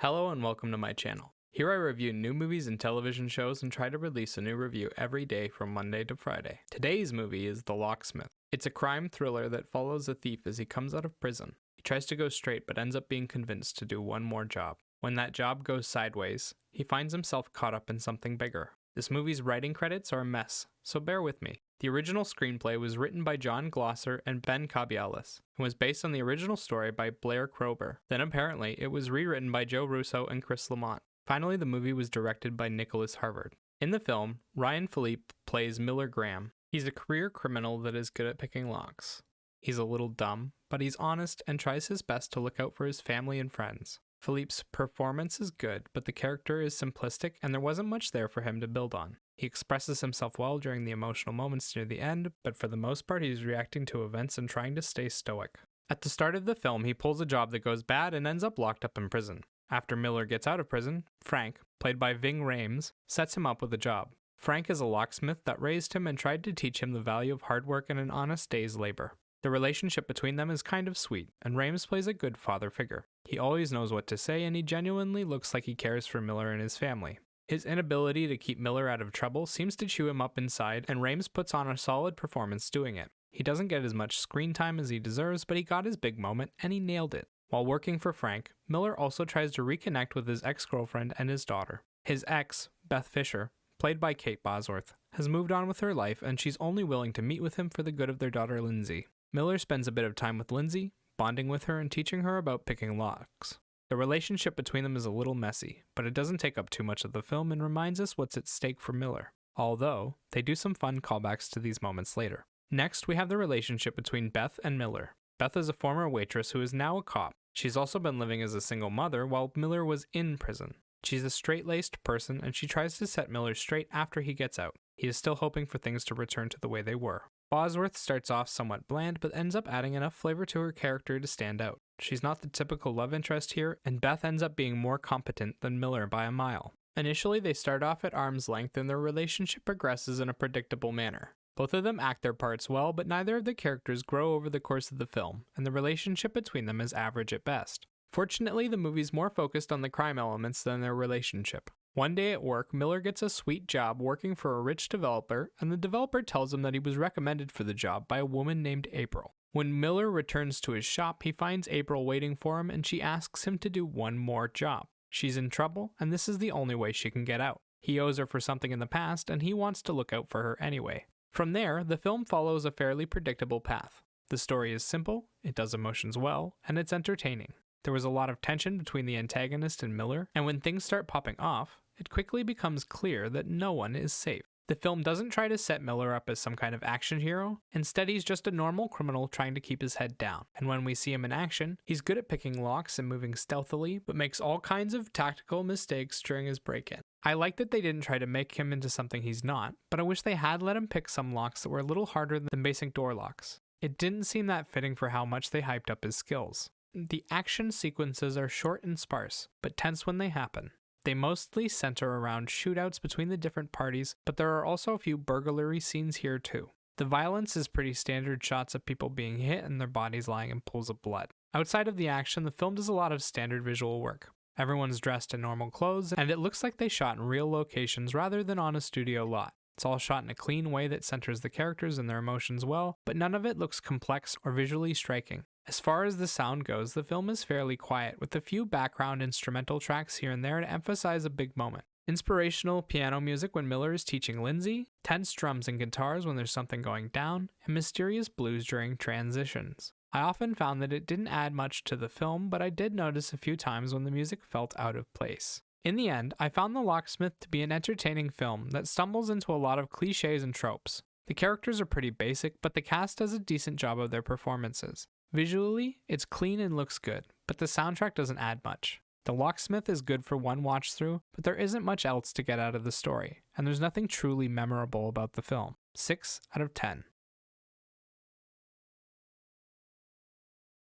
Hello and welcome to my channel. Here I review new movies and television shows and try to release a new review every day from Monday to Friday. Today's movie is The Locksmith. It's a crime thriller that follows a thief as he comes out of prison. He tries to go straight but ends up being convinced to do one more job. When that job goes sideways, he finds himself caught up in something bigger. This movie's writing credits are a mess, so bear with me. The original screenplay was written by John Glosser and Ben Cabialis, and was based on the original story by Blair Kroeber. Then apparently, it was rewritten by Joe Russo and Chris Lamont. Finally, the movie was directed by Nicholas Harvard. In the film, Ryan Philippe plays Miller Graham. He's a career criminal that is good at picking locks. He's a little dumb, but he's honest and tries his best to look out for his family and friends. Philippe's performance is good, but the character is simplistic and there wasn't much there for him to build on. He expresses himself well during the emotional moments near the end, but for the most part he's reacting to events and trying to stay stoic. At the start of the film, he pulls a job that goes bad and ends up locked up in prison. After Miller gets out of prison, Frank, played by Ving Rhames, sets him up with a job. Frank is a locksmith that raised him and tried to teach him the value of hard work and an honest day's labor. The relationship between them is kind of sweet, and Rhames plays a good father figure. He always knows what to say, and he genuinely looks like he cares for Miller and his family. His inability to keep Miller out of trouble seems to chew him up inside, and Rhames puts on a solid performance doing it. He doesn't get as much screen time as he deserves, but he got his big moment, and he nailed it. While working for Frank, Miller also tries to reconnect with his ex-girlfriend and his daughter. His ex, Beth Fisher, played by Kate Bosworth, has moved on with her life, and she's only willing to meet with him for the good of their daughter Lindsay. Miller spends a bit of time with Lindsay, bonding with her and teaching her about picking locks. The relationship between them is a little messy, but it doesn't take up too much of the film and reminds us what's at stake for Miller, although they do some fun callbacks to these moments later. Next, we have the relationship between Beth and Miller. Beth is a former waitress who is now a cop. She's also been living as a single mother while Miller was in prison. She's a straight-laced person and she tries to set Miller straight after he gets out. He is still hoping for things to return to the way they were. Bosworth starts off somewhat bland, but ends up adding enough flavor to her character to stand out. She's not the typical love interest here, and Beth ends up being more competent than Miller by a mile. Initially, they start off at arm's length, and their relationship progresses in a predictable manner. Both of them act their parts well, but neither of the characters grow over the course of the film, and the relationship between them is average at best. Fortunately, the movie's more focused on the crime elements than their relationship. One day at work, Miller gets a sweet job working for a rich developer, and the developer tells him that he was recommended for the job by a woman named April. When Miller returns to his shop, he finds April waiting for him, and she asks him to do one more job. She's in trouble, and this is the only way she can get out. He owes her for something in the past, and he wants to look out for her anyway. From there, the film follows a fairly predictable path. The story is simple, it does emotions well, and it's entertaining. There was a lot of tension between the antagonist and Miller, and when things start popping off, it quickly becomes clear that no one is safe. The film doesn't try to set Miller up as some kind of action hero. Instead, he's just a normal criminal trying to keep his head down. And when we see him in action, he's good at picking locks and moving stealthily, but makes all kinds of tactical mistakes during his break-in. I like that they didn't try to make him into something he's not, but I wish they had let him pick some locks that were a little harder than basic door locks. It didn't seem that fitting for how much they hyped up his skills. The action sequences are short and sparse, but tense when they happen. They mostly center around shootouts between the different parties, but there are also a few burglary scenes here too. The violence is pretty standard shots of people being hit and their bodies lying in pools of blood. Outside of the action, the film does a lot of standard visual work. Everyone's dressed in normal clothes, and it looks like they shot in real locations rather than on a studio lot. It's all shot in a clean way that centers the characters and their emotions well, but none of it looks complex or visually striking. As far as the sound goes, the film is fairly quiet, with a few background instrumental tracks here and there to emphasize a big moment. Inspirational piano music when Miller is teaching Lindsay, tense drums and guitars when there's something going down, and mysterious blues during transitions. I often found that it didn't add much to the film, but I did notice a few times when the music felt out of place. In the end, I found The Locksmith to be an entertaining film that stumbles into a lot of cliches and tropes. The characters are pretty basic, but the cast does a decent job of their performances. Visually, it's clean and looks good, but the soundtrack doesn't add much. The Locksmith is good for one watch through, but there isn't much else to get out of the story, and there's nothing truly memorable about the film. 6 out of 10.